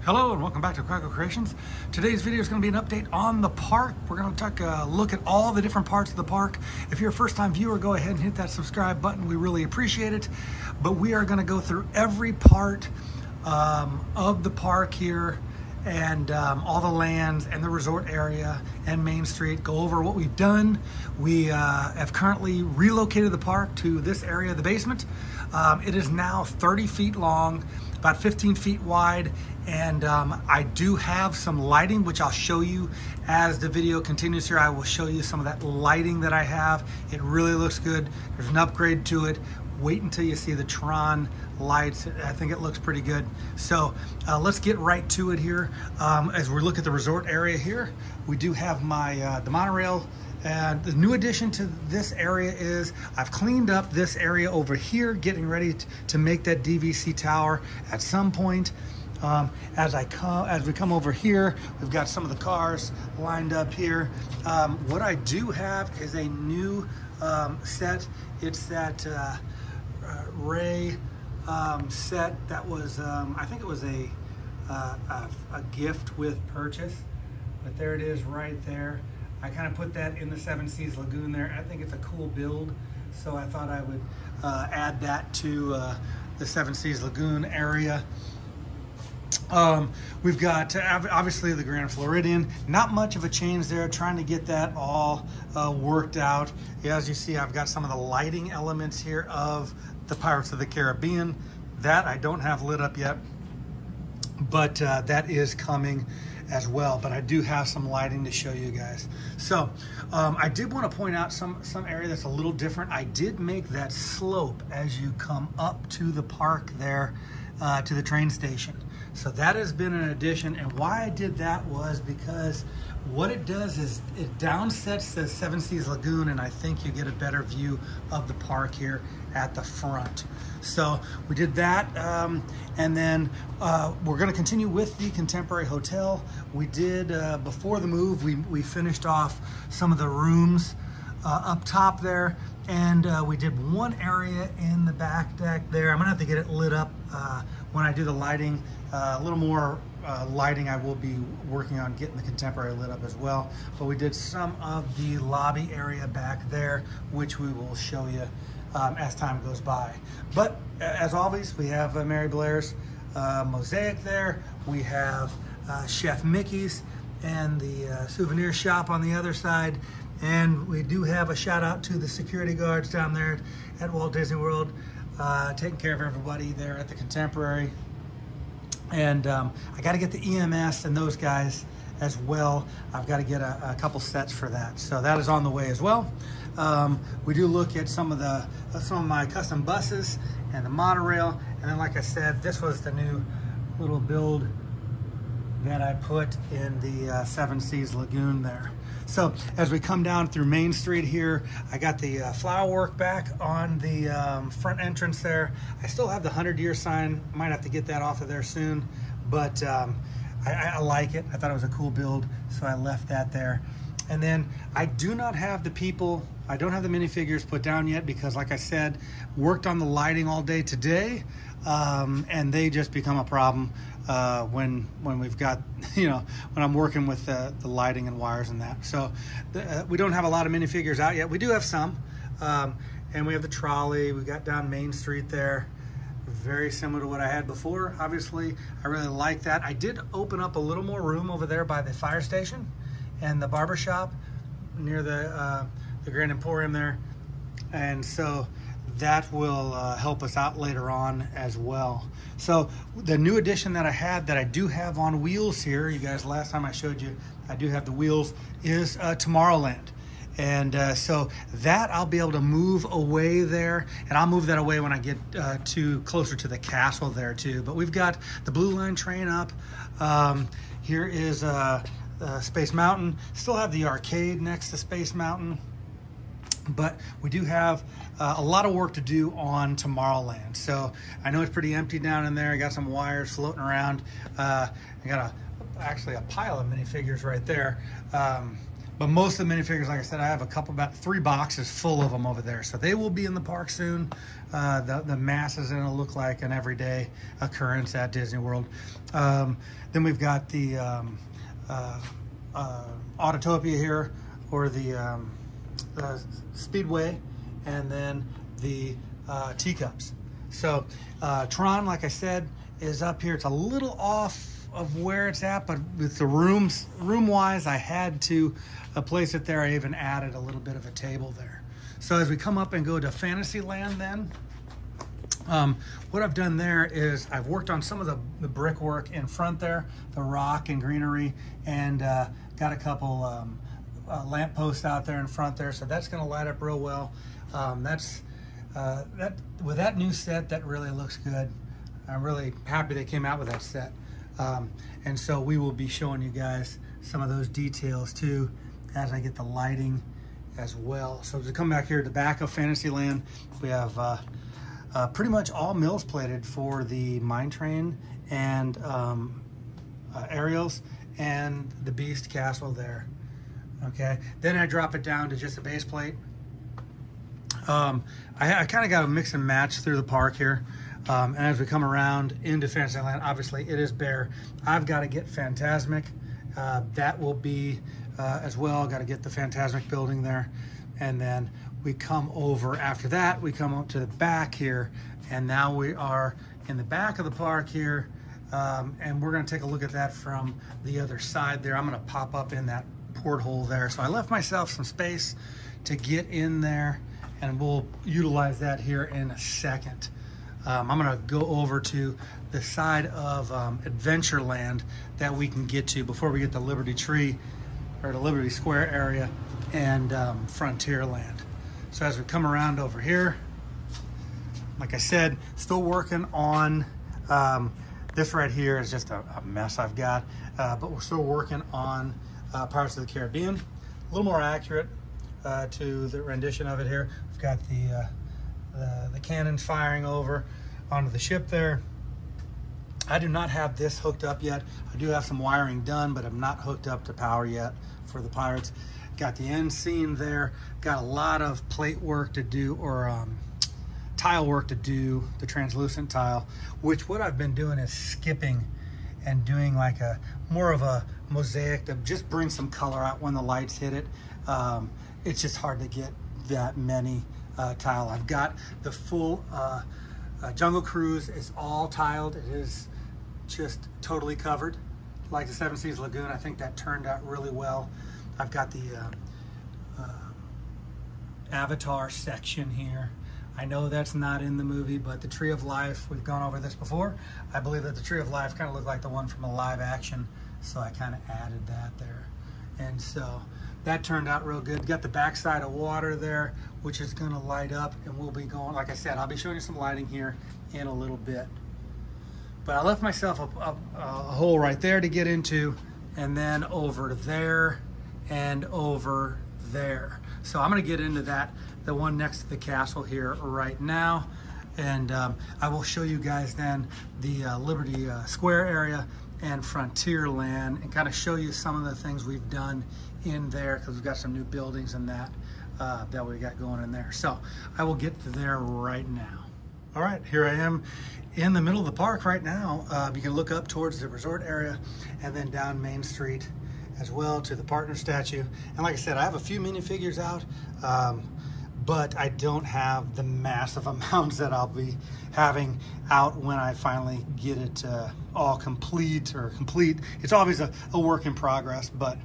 Hello and welcome back to Quacko Creations. Today's video is going to be an update on the park. We're going to take a look at all the different parts of the park. If you're a first-time viewer, go ahead and hit that subscribe button. We really appreciate it. But we are going to go through every part of the park here and all the lands and the resort area and Main Street. Go over what we've done. We have currently relocated the park to this area, the basement. It is now 30 feet long, about 15 feet wide, and I do have some lighting which I'll show you as the video continues here. I will show you some of that lighting that I have. It really looks good. There's an upgrade to it. Wait until you see the Tron lights. I think it looks pretty good. So let's get right to it here. As we look at the resort area here, we do have my the monorail. And the new addition to this area is I've cleaned up this area over here, getting ready to make that DVC tower at some point. As we come over here, we've got some of the cars lined up here. What I do have is a new set. It's that Ray set that was, I think it was a gift with purchase, but there it is right there. I kind of put that in the Seven Seas Lagoon there. I think it's a cool build, so I thought I would add that to the Seven Seas Lagoon area. We've got obviously the Grand Floridian. Not much of a change there, trying to get that all worked out. As you see, I've got some of the lighting elements here of the Pirates of the Caribbean. That I don't have lit up yet, but that is coming as well. But I do have some lighting to show you guys. So I did want to point out some area that's a little different. I did make that slope as you come up to the park there to the train station. So that has been an addition, and why I did that was because what it does is it downsets the Seven Seas Lagoon, and I think you get a better view of the park here at the front. So we did that, and then we're going to continue with the Contemporary Hotel. We did, before the move, we finished off some of the rooms up top there, and we did one area in the back deck there. I'm going to have to get it lit up when I do the lighting. A little more lighting I will be working on getting the Contemporary lit up as well. But we did some of the lobby area back there, which we will show you as time goes by. But as always, we have Mary Blair's mosaic there. We have Chef Mickey's and the souvenir shop on the other side. And we do have a shout out to the security guards down there at Walt Disney World, taking care of everybody there at the Contemporary. And I got to get the EMS and those guys as well. I've got to get a couple sets for that, so that is on the way as well. We do look at some of my custom buses and the monorail, and then like I said, this was the new little build that I put in the Seven Seas Lagoon there. So as we come down through Main Street here, I got the flower work back on the front entrance there. I still have the 100-year sign. Might have to get that off of there soon, but I like it. I thought it was a cool build, so I left that there. And then I do not have the people, I don't have the minifigures put down yet because, like I said, worked on the lighting all day today, and they just become a problem when we've got, you know, when I'm working with the lighting and wires and that. So we don't have a lot of minifigures out yet. We do have some, and we have the trolley. We got down Main Street there, very similar to what I had before. Obviously, I really like that. I did open up a little more room over there by the fire station and the barber shop near the Grand Emporium there, and so that will help us out later on as well. So the new addition that I had, that I do have on wheels here, you guys, last time I showed you, I do have the wheels, is Tomorrowland. And so that I'll be able to move away there, and I'll move that away when I get closer to the castle there too. But we've got the Blue Line train up. Here is Space Mountain. Still have the arcade next to Space Mountain. But we do have a lot of work to do on Tomorrowland. So I know it's pretty empty down in there. I got some wires floating around. I got actually a pile of minifigures right there. But most of the minifigures, like I said, I have about 3 boxes full of them over there. So they will be in the park soon. The mass is going to look like an everyday occurrence at Disney World. Then we've got the Autotopia here, or the Speedway, and then the teacups. So Tron, like I said, is up here. It's a little off of where it's at, but with the room-wise, I had to place it there. I even added a little bit of a table there. So as we come up and go to Fantasyland then, what I've done there is I've worked on some of the brickwork in front there, the rock and greenery, and got a couple lamp posts out there in front there, so that's going to light up real well. With that new set, that really looks good. I'm really happy they came out with that set. And so we will be showing you guys some of those details too as I get the lighting as well. So to come back here to the back of Fantasyland, we have pretty much all mills plated for the Mine Train and aerials and the Beast Castle there. Okay, then I drop it down to just a base plate. I kind of got a mix and match through the park here. And as we come around into Fantasyland, obviously it is bare. I've got to get Fantasmic. That will be as well. Got to get the Fantasmic building there. And then we come over after that. We come up to the back here. And now we are in the back of the park here. And we're going to take a look at that from the other side there. I'm going to pop up in that porthole there. So I left myself some space to get in there. And we'll utilize that here in a second. I'm going to go over to the side of Adventureland that we can get to before we get to Liberty Tree, or the Liberty Square area, and Frontierland. So as we come around over here, like I said, still working on this right here is just a mess I've got, but we're still working on Pirates of the Caribbean. A little more accurate to the rendition of it here. We've got the cannons firing over onto the ship there. I do not have this hooked up yet. I do have some wiring done, but I'm not hooked up to power yet for the Pirates. Got the end scene there. Got a lot of plate work to do, or tile work to do, the translucent tile, which what I've been doing is skipping and doing like a more of a mosaic to just bring some color out when the lights hit it. It's just hard to get that many tile. I've got the full Jungle Cruise is all tiled. It is just totally covered, like the Seven Seas Lagoon. I think that turned out really well. I've got the Avatar section here. I know that's not in the movie, but the Tree of Life, we've gone over this before. I believe that the Tree of Life kind of looked like the one from a live action, so I kind of added that there. And so that turned out real good. Got the backside of water there, which is going to light up, and we'll be going, like I said, I'll be showing you some lighting here in a little bit. But I left myself a hole right there to get into, and then over there and over there. So I'm going to get into that, the one next to the castle here right now. And I will show you guys then the Liberty Square area and Frontierland, and kind of show you some of the things we've done in there, because we've got some new buildings and that that we got going in there. So I will get to there right now. All right, here I am in the middle of the park right now. You can look up towards the resort area and then down Main Street as well to the partner statue. And like I said, I have a few minifigures out, but I don't have the massive amounts that I'll be having out when I finally get it all complete. It's always a work in progress, but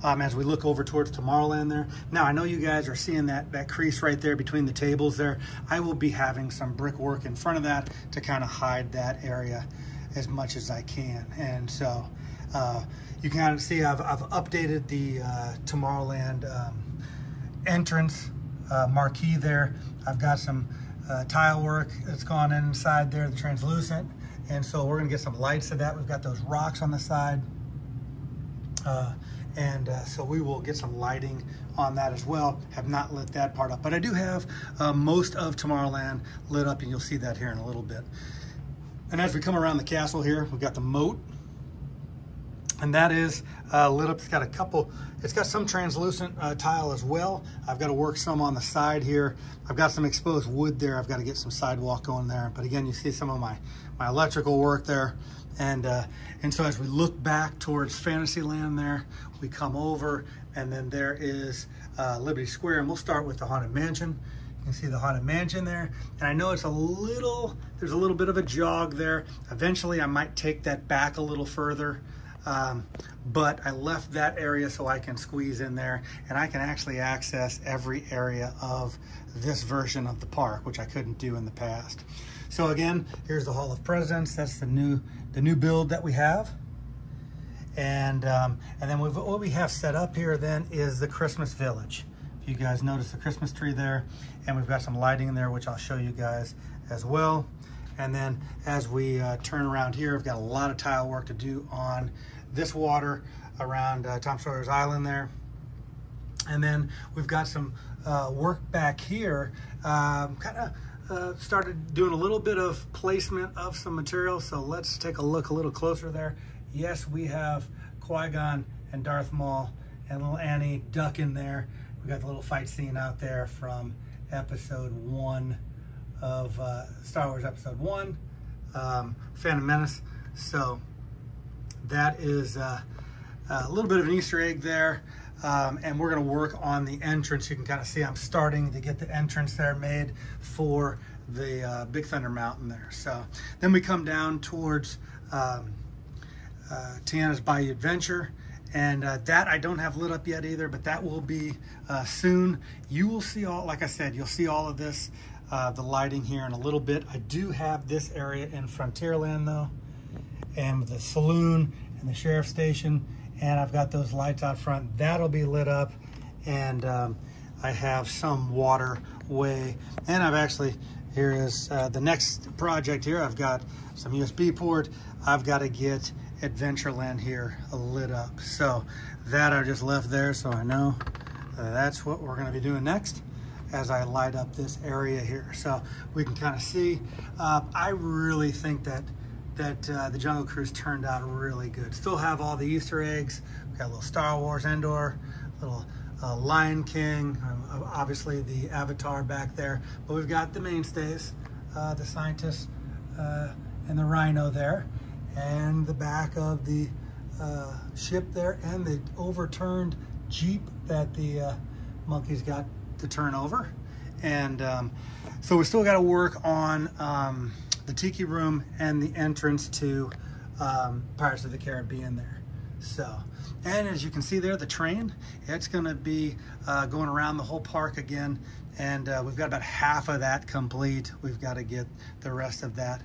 as we look over towards Tomorrowland there. Now, I know you guys are seeing that crease right there between the tables there. I will be having some brickwork in front of that to kind of hide that area as much as I can. And so you can kind of see I've updated the Tomorrowland entrance marquee there. I've got some tile work that's gone inside there, the translucent, and so we're gonna get some lights to that. We've got those rocks on the side, so we will get some lighting on that as well. Have not lit that part up, but I do have most of Tomorrowland lit up, and you'll see that here in a little bit. And as we come around the castle here, we've got the moat. and that is lit up. It's got some translucent tile as well. I've got to work some on the side here. I've got some exposed wood there. I've got to get some sidewalk going there. But again, you see some of my electrical work there. And so as we look back towards Fantasyland there, we come over, and then there is Liberty Square, and we'll start with the Haunted Mansion. You can see the Haunted Mansion there. And I know there's a little bit of a jog there. Eventually I might take that back a little further. But I left that area so I can squeeze in there, and I can actually access every area of this version of the park, which I couldn't do in the past. So again, here's the Hall of Presidents. That's the new build that we have. And then what we have set up here then is the Christmas Village. If you guys notice the Christmas tree there, and we've got some lighting in there, which I'll show you guys as well. And then as we turn around here, I've got a lot of tile work to do on this water around Tom Sawyer's Island there. And then we've got some work back here, started doing a little bit of placement of some material. So let's take a look a little closer there. Yes, we have Qui-Gon and Darth Maul and little Annie Duck in there. We got the little fight scene out there from episode 1 of Star Wars Episode 1, Phantom Menace. So that is a little bit of an Easter egg there. And we're going to work on the entrance. You can kind of see I'm starting to get the entrance there made for the Big Thunder Mountain there. So then we come down towards Tiana's Bayou Adventure. And that I don't have lit up yet either, but that will be soon. You will see all, like I said, you'll see all of this, the lighting here in a little bit. I do have this area in Frontierland though, and the saloon and the sheriff's station, and I've got those lights out front. That'll be lit up, and I have some waterway, and I've actually, here is the next project here. I've got some USB port. I've got to get Adventureland here lit up. So that I just left there, so I know that's what we're going to be doing next as I light up this area here. So we can kind of see. I really think that the Jungle Cruise turned out really good. Still have all the Easter eggs. We've got a little Star Wars Endor, little Lion King, obviously the Avatar back there, but we've got the mainstays, the scientists and the Rhino there, and the back of the ship there, and the overturned Jeep that the monkeys got to turn over. And so we still got to work on the Tiki Room and the entrance to Pirates of the Caribbean there. So, and as you can see there, the train, it's going to be going around the whole park again, and we've got about half of that complete. We've got to get the rest of that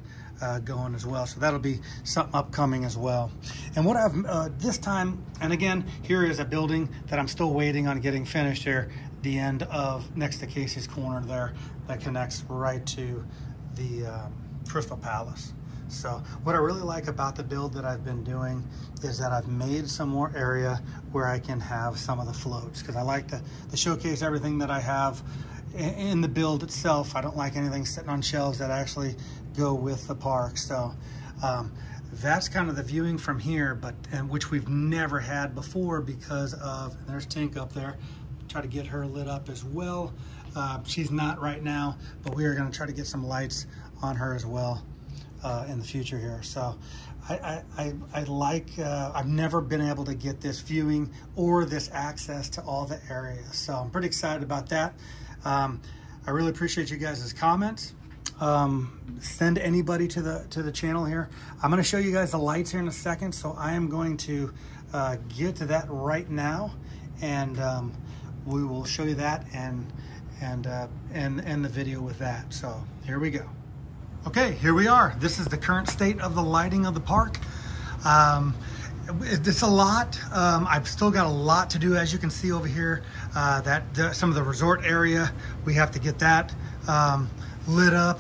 going as well. So that'll be something upcoming as well. And what I've this time, and again, here is a building that I'm still waiting on getting finished here, the end of next to Casey's Corner there, that connects right to the Crystal Palace. So what I really like about the build that I've been doing is that I've made some more area where I can have some of the floats, because I like to showcase everything that I have in the build itself. I don't like anything sitting on shelves that actually go with the park. So that's kind of the viewing from here, and which we've never had before because of, there's Tink up there. Try to get her lit up as well. She's not right now, but we are going to try to get some lights on her as well in the future here. So I like, I've never been able to get this viewing or this access to all the areas. So I'm pretty excited about that. I really appreciate you guys' comments. Send anybody to the channel here. I'm going to show you guys the lights here in a second, so I am going to get to that right now, and we will show you that and end the video with that. So here we go. Okay, here we are. This is the current state of the lighting of the park. It's a lot. I've still got a lot to do, as you can see over here. Some of the resort area, we have to get that lit up.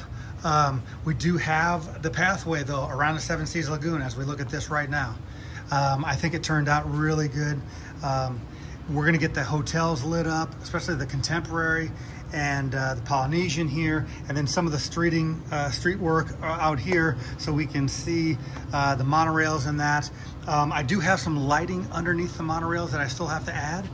We do have the pathway though around the Seven Seas Lagoon as we look at this right now. I think it turned out really good. We're gonna get the hotels lit up, especially the Contemporary and the Polynesian here, and then some of the street work out here, so we can see the monorails and that. I do have some lighting underneath the monorails that I still have to add.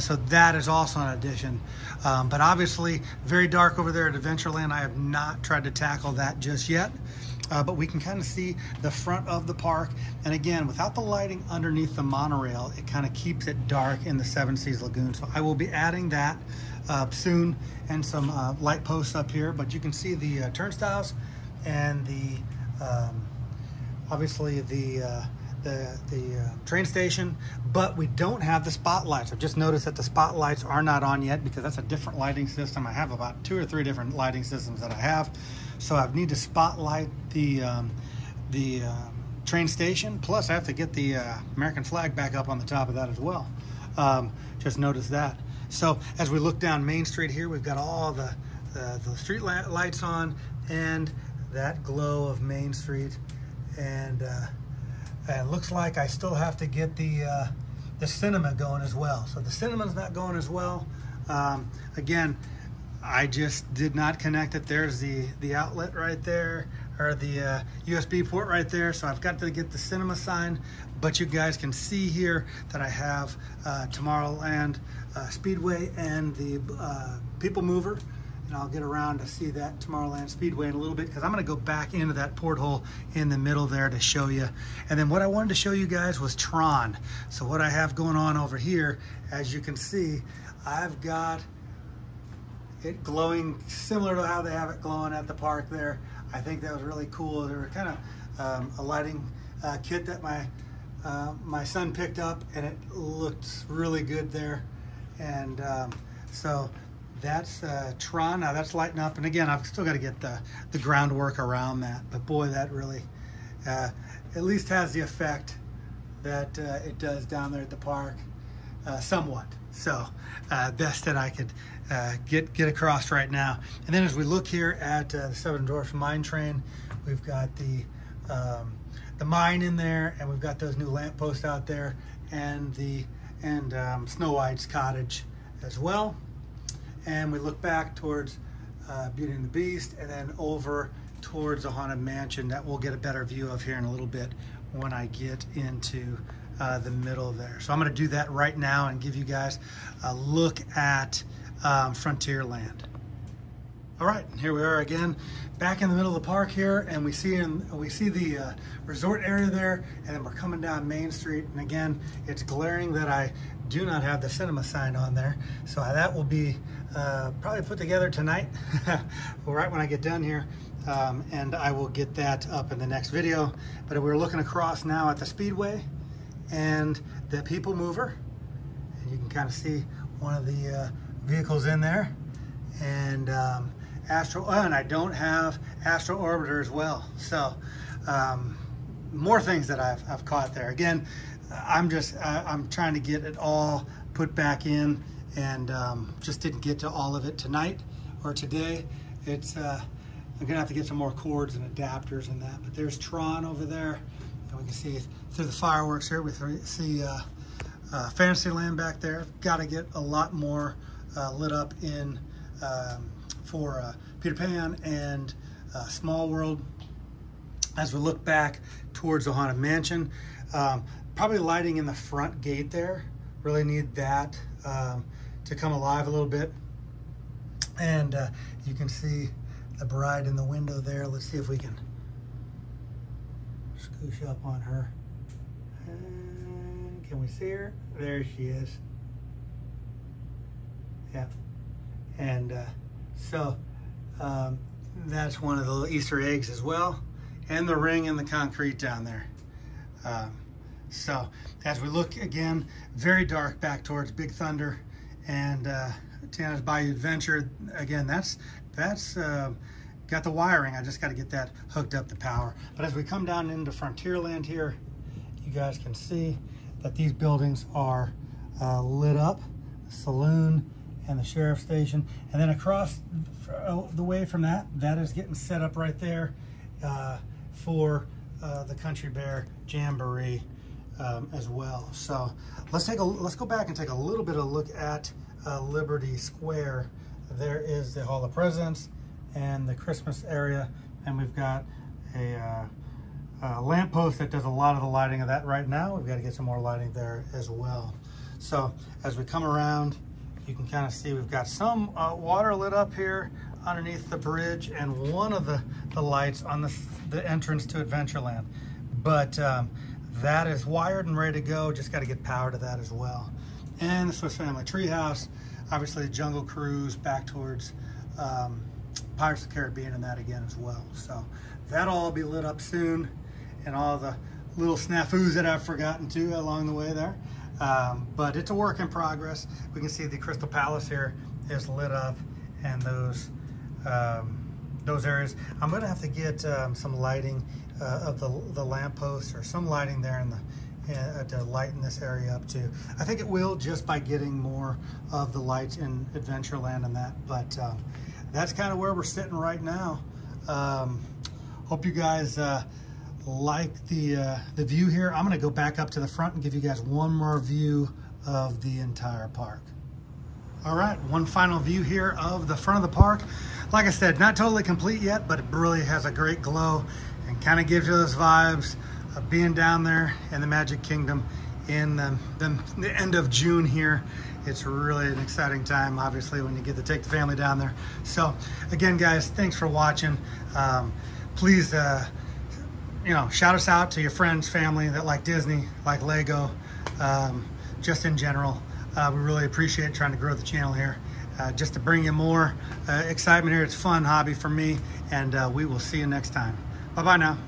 So that is also an addition. But obviously very dark over there at Adventureland. I have not tried to tackle that just yet. But we can kind of see the front of the park. And again, without the lighting underneath the monorail, it kind of keeps it dark in the Seven Seas Lagoon. So I will be adding that soon, and some light posts up here. But you can see the turnstiles and the, obviously the train station, but we don't have the spotlights. I've just noticed that the spotlights are not on yet because that's a different lighting system. I have about 2 or 3 different lighting systems that I have. So I need to spotlight the train station. Plus I have to get the American flag back up on the top of that as well. Just noticed that. So as we look down Main Street here, we've got all the street lights on and that glow of Main Street. And it looks like I still have to get the cinema going as well. So the cinema's not going as well. Again, I just did not connect it. There's the outlet right there, or the USB port right there. So I've got to get the cinema sign. But you guys can see here that I have Tomorrowland Speedway and the People Mover. And I'll get around to see that Tomorrowland Speedway in a little bit, because I'm going to go back into that porthole in the middle there to show you. And then what I wanted to show you guys was Tron. So what I have going on over here, as you can see, I've got it glowing similar to how they have it glowing at the park there. I think that was really cool. There were kind of a lighting kit that my son picked up, and it looked really good there. And so that's Tron. Now that's lighting up, and again, I've still got to get the groundwork around that. But boy, that really at least has the effect that it does down there at the park, somewhat. So best that I could get across right now. And then as we look here at the Seven Dwarfs Mine Train, we've got the mine in there, and we've got those new lampposts out there, and Snow White's cottage as well. And we look back towards Beauty and the Beast, and then over towards the Haunted Mansion that we'll get a better view of here in a little bit when I get into the middle there. So I'm going to do that right now and give you guys a look at Frontierland. All right, here we are again, back in the middle of the park here, and we see the resort area there, and then we're coming down Main Street, and again, it's glaring that I do not have the cinema sign on there, so that will be probably put together tonight, right when I get done here, and I will get that up in the next video. But we're looking across now at the Speedway and the People Mover, and you can kind of see one of the vehicles in there, and and I don't have Astro Orbiter as well. So more things that I've caught there. Again, I'm trying to get it all put back in, and just didn't get to all of it tonight or today. It's I'm gonna have to get some more cords and adapters and that. But there's Tron over there, and we can see through the fireworks here. We see Fantasyland back there. Got to get a lot more lit up in for Peter Pan and Small World. As we look back towards the Haunted Mansion, probably lighting in the front gate there. Really need that to come alive a little bit. And you can see the bride in the window there. Let's see if we can scoosh up on her. And can we see her? There she is. Yeah. And so that's one of the little Easter eggs as well, and the ring and the concrete down there. So as we look again, very dark back towards Big Thunder and Tiana's Bayou Adventure. Again, that's got the wiring. I just got to get that hooked up to power. But as we come down into Frontierland here, you guys can see that these buildings are lit up. The saloon and the sheriff's station, and then across the way from that is getting set up right there for the Country Bear Jamboree as well. So let's go back and take a little bit of a look at Liberty Square there is the Hall of Presidents and the Christmas area, and we've got a lamp post that does a lot of the lighting of that right now. We've got to get some more lighting there as well. So as we come around, you can kind of see we've got some water lit up here underneath the bridge, and one of the lights on the entrance to Adventureland. But that is wired and ready to go. Just got to get power to that as well. And the Swiss Family Treehouse, obviously Jungle Cruise back towards Pirates of the Caribbean and that again as well. So that'll all be lit up soon, and all the little snafus that I've forgotten to along the way there. But it's a work in progress. We can see the Crystal Palace here is lit up, and those areas. I'm going to have to get some lighting of the lampposts, or some lighting there to lighten this area up too. I think it will, just by getting more of the lights in Adventureland and that. But that's kind of where we're sitting right now. Hope you guys like the view here. I'm going to go back up to the front and give you guys one more view of the entire park. All right, one final view here of the front of the park. Like I said, not totally complete yet, but it really has a great glow and kind of gives you those vibes of being down there in the Magic Kingdom in the end of June here. It's really an exciting time, obviously, when you get to take the family down there. So again, guys, thanks for watching. Please, shout us out to your friends, family that like Disney, like Lego, just in general. We really appreciate trying to grow the channel here, just to bring you more excitement here. It's a fun hobby for me, and we will see you next time. Bye-bye now.